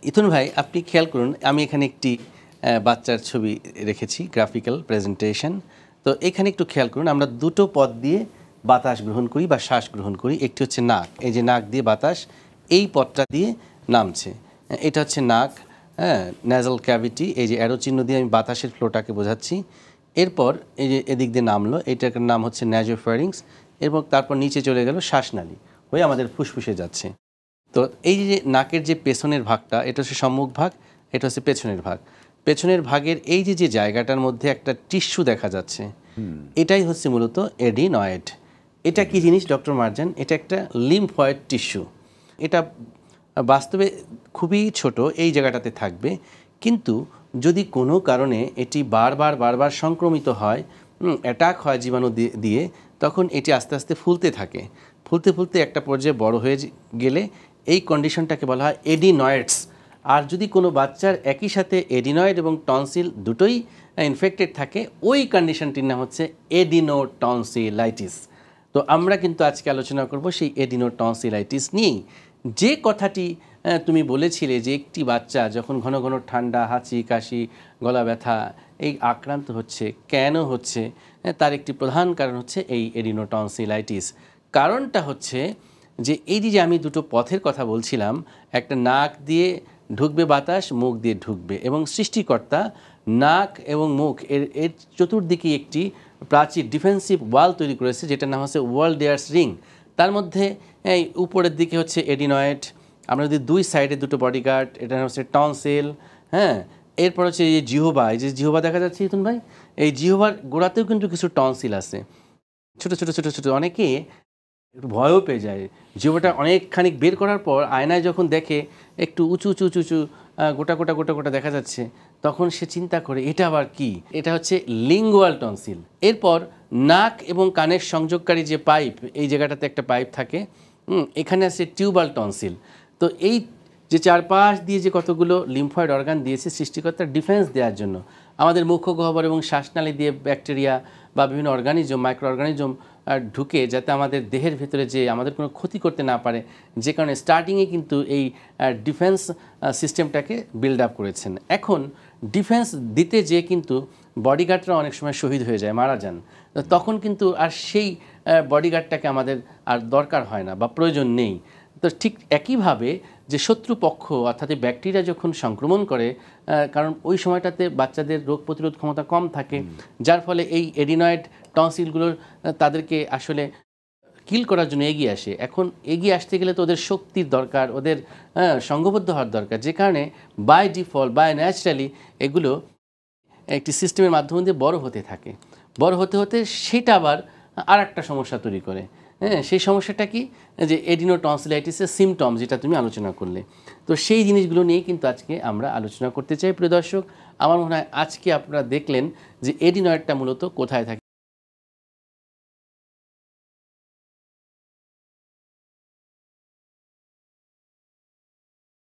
ইথুন ভাই আপনি খেয়াল করুন আমি এখানে একটি বাচ্চার ছবি রেখেছি গ্রাফিক্যাল প্রেজেন্টেশন। তো এখানে একটু খেয়াল করুন আমরা দুটো পথ দিয়ে বাতাস গ্রহণ করি বা শ্বাস গ্রহণ করি। একটি হচ্ছে নাক, এই যে নাক দিয়ে বাতাস এই পথটা দিয়ে নামছে, এটা হচ্ছে নাক, হ্যাঁ, ন্যাজাল ক্যাভিটি, এই যে অ্যারো চিহ্ন দিয়ে আমি বাতাসের ফ্লোটাকে বোঝাচ্ছি। এরপর এই যে এদিক দিয়ে নামলো, এইটার নাম হচ্ছে ন্যাজোফ্যারিংস, এবং তারপর নিচে চলে গেল শ্বাসনালী হয়ে আমাদের ফুসফুসে যাচ্ছে। তো এই যে নাকের যে পেছনের ভাগটা, এটা হচ্ছে সম্মুখ ভাগ, এটা হচ্ছে পেছনের ভাগ। পেছনের ভাগের এই যে যে জায়গাটার মধ্যে একটা টিস্যু দেখা যাচ্ছে, এটাই হচ্ছে মূলত এডিনয়েড। এটা কি জিনিস ডক্টর মার্জান? এটা একটা লিম্ফয়েড টিস্যু। এটা বাস্তবে খুবই ছোট, এই জায়গাটাতে থাকবে, কিন্তু যদি কোনো কারণে এটি বারবার সংক্রমিত হয়, অ্যাটাক হয় জীবাণু দিয়ে, তখন এটি আস্তে আস্তে ফুলতে থাকে। ফুলতে একটা পর্যায়ে বড় হয়ে গেলে এই কন্ডিশনটাকে বলা হয় এডিনয়েডস। আর যদি কোনো বাচ্চার একই সাথে এডিনয়েড এবং টনসিল দুটোই ইনফেক্টেড থাকে, ওই কন্ডিশনটির নাম হচ্ছে এডিনোটনসিলাইটিস। তো আমরা কিন্তু আজকে আলোচনা করব সেই এডিনোটনসিলাইটিস নিয়েই। যে কথাটি তুমি বলেছিলে যে একটি বাচ্চা যখন ঘন ঘন ঠান্ডা, হাঁচি, কাশি, গলা ব্যথা এই আক্রান্ত হচ্ছে, কেন হচ্ছে, তার একটি প্রধান কারণ হচ্ছে এই এডিনোটনসিলাইটিস। কারণটা হচ্ছে যে এই যে আমি দুটো পথের কথা বলছিলাম, একটা নাক দিয়ে ঢুকবে বাতাস, মুখ দিয়ে ঢুকবে, এবং সৃষ্টিকর্তা নাক এবং মুখ এর চতুর্দিকে একটি প্রাচীর ডিফেন্সিভ ওয়াল তৈরি করেছে, যেটার নাম হচ্ছে ওয়ালডেয়ার্স রিং। তার মধ্যে এই উপরের দিকে হচ্ছে এডিনয়েড, আমরা যদি দুই সাইডে দুটো বডিগার্ড, এটা হচ্ছে টনসিল, হ্যাঁ। এরপর হচ্ছে এই যে জিহ্বা, এই যে জিহ্বা দেখা যাচ্ছে ইতুন ভাই, এই জিহ্বার গোড়াতেও কিন্তু কিছু টনসিল আছে, ছোট ছোট ছোট ছোট। অনেকে একটু ভয়ও পেয়ে যায়, জিহ্বাটা অনেকখানি বের করার পর আয়নায় যখন দেখে একটু উঁচু উঁচু উঁচু উঁচু গোটা দেখা যাচ্ছে, তখন সে চিন্তা করে এটা আবার কি, এটা হচ্ছে লিঙ্গুয়াল টনসিল। এরপর নাক এবং কানের সংযোগকারী যে পাইপ, এই জায়গাটাতে একটা পাইপ থাকে, এখানে আছে টিউবাল টনসিল। তো এই যে চারপাশ দিয়ে যে কতগুলো লিম্ফয়েড অর্গান দিয়েছে সৃষ্টিকর্তার ডিফেন্স দেওয়ার জন্য, আমাদের মুখ্য গহ্বর এবং শ্বাসনালী দিয়ে ব্যাকটেরিয়া বা বিভিন্ন অর্গানিজম, মাইক্রো অর্গানিজম ঢুকে যাতে আমাদের দেহের ভিতরে যে আমাদের কোনো ক্ষতি করতে না পারে, যে কারণে স্টার্টিংয়ে কিন্তু এই ডিফেন্স সিস্টেমটাকে বিল্ড আপ করেছেন। এখন ডিফেন্স দিতে যে কিন্তু বডিগার্ডরা অনেক সময় শহীদ হয়ে যায়, মারা যান, তখন কিন্তু আর সেই বডিগার্ডটাকে আমাদের আর দরকার হয় না বা প্রয়োজন নেই। তো ঠিক একইভাবে যে শত্রুপক্ষ অর্থাৎ ব্যাকটেরিয়া যখন সংক্রমণ করে, কারণ ওই সময়টাতে বাচ্চাদের রোগ প্রতিরোধ ক্ষমতা কম থাকে, যার ফলে এই এডিনয়েড টনসিলগুলোর তাদেরকে আসলে কিল করার জন্য এগিয়ে আসে। এখন এগিয়ে আসতে গেলে তো ওদের শক্তির দরকার, ওদের সংঘবদ্ধ হওয়ার দরকার, যে কারণে বাই ডিফল্ট, বাই ন্যাচারালি এগুলো একটি সিস্টেমের মাধ্যম দিয়ে বড় হতে থাকে। বড় হতে হতে সেটা আবার আর একটা সমস্যা তৈরি করে। হ্যাঁ, সেই সমস্যাটা কি, যে এডিনোটনসিলাইটিসের সিমটম যেটা তুমি আলোচনা করলে। তো সেই জিনিসগুলো নিয়েই কিন্তু আজকে আমরা আলোচনা করতে চাই। প্রিয় দর্শক, আমার মনে হয় আজকে আপনারা দেখলেন যে এডিনয়েডটা মূলত কোথায় থাকে।